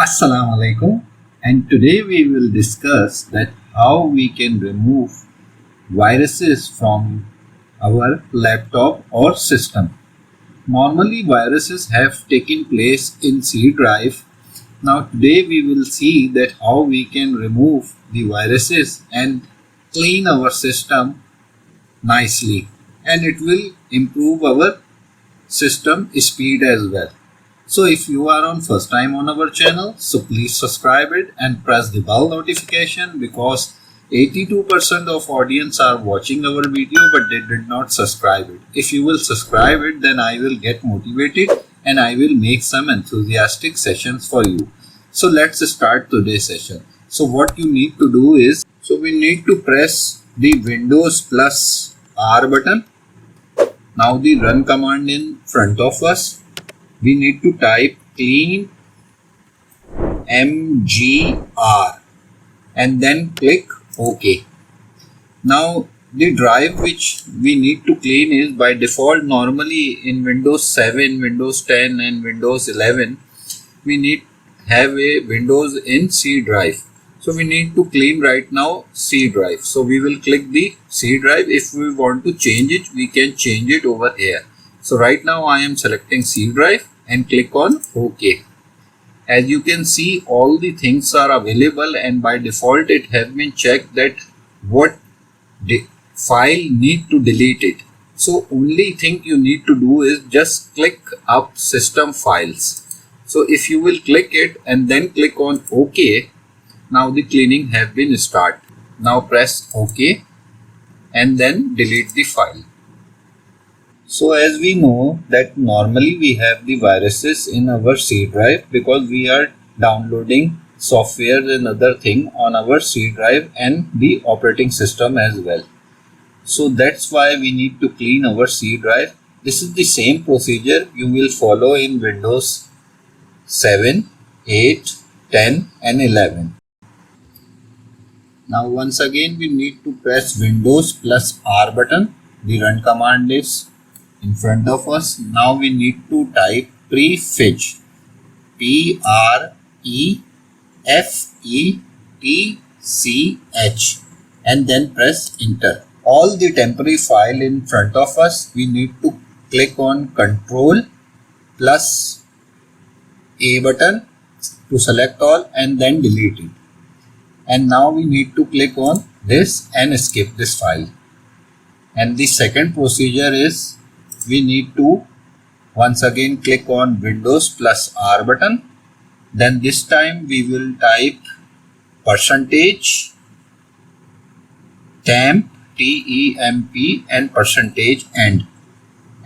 Assalamu alaikum, and today we will discuss that how we can remove viruses from our laptop or system. Normally viruses have taken place in C drive. Now today we will see that how we can remove the viruses and clean our system nicely, and it will improve our system speed as well. So if you are on first time on our channel, so please subscribe it and press the bell notification, because 82% of audience are watching our video but they did not subscribe it. If you will subscribe it, then I will get motivated and I will make some enthusiastic sessions for you. So let's start today's session. So what you need to do is, so we need to press the Windows plus R button. Now the run command in front of us. We need to type clean mgr and then click OK. Now the drive which we need to clean is by default normally in Windows 7, Windows 10 and Windows 11 we need have a Windows in C drive. So we need to clean right now C drive. So we will click the C drive. If we want to change it, we can change it over here. So right now I am selecting C drive and click on OK. As you can see, all the things are available, and by default it has been checked that what file need to delete it. So only thing you need to do is just click up system files. So if you will click it and then click on OK, now the cleaning has been started. Now press OK and then delete the file. So as we know that normally we have the viruses in our C drive because we are downloading software and other thing on our C drive and the operating system as well. So that's why we need to clean our C drive. This is the same procedure you will follow in Windows 7, 8, 10 and 11. Now once again we need to press Windows plus R button. The run command is in front of us. Now we need to type prefetch, prefetch, and then press enter. All the temporary file in front of us, we need to click on Control plus A button to select all and then delete it. And now we need to click on this and skip this file. And the second procedure is, we need to once again click on Windows plus R button. Then this time we will type percentage temp, TEMP, and percentage end,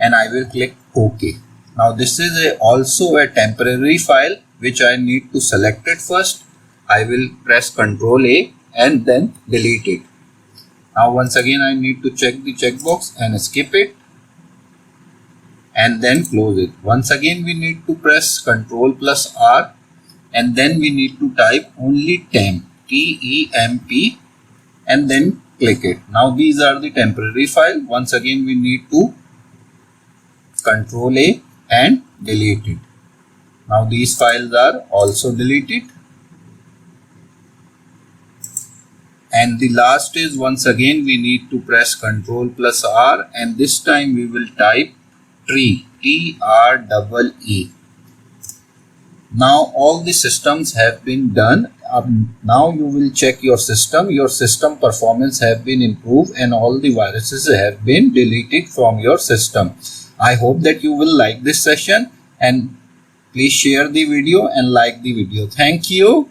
and I will click OK. Now this is also a temporary file which I need to select it first. I will press Ctrl A and then delete it. Now once again I need to check the checkbox and skip it and then close it. Once again we need to press Ctrl plus R and then we need to type only temp, TEMP, and then click it. Now these are the temporary file. Once again we need to Ctrl A and delete it. Now these files are also deleted. And the last is, once again we need to press Ctrl plus R and this time we will type tree, TREE. Now all the systems have been done. Now you will check your system. Your system performance have been improved and all the viruses have been deleted from your system. I hope that you will like this session, and please share the video and like the video. Thank you.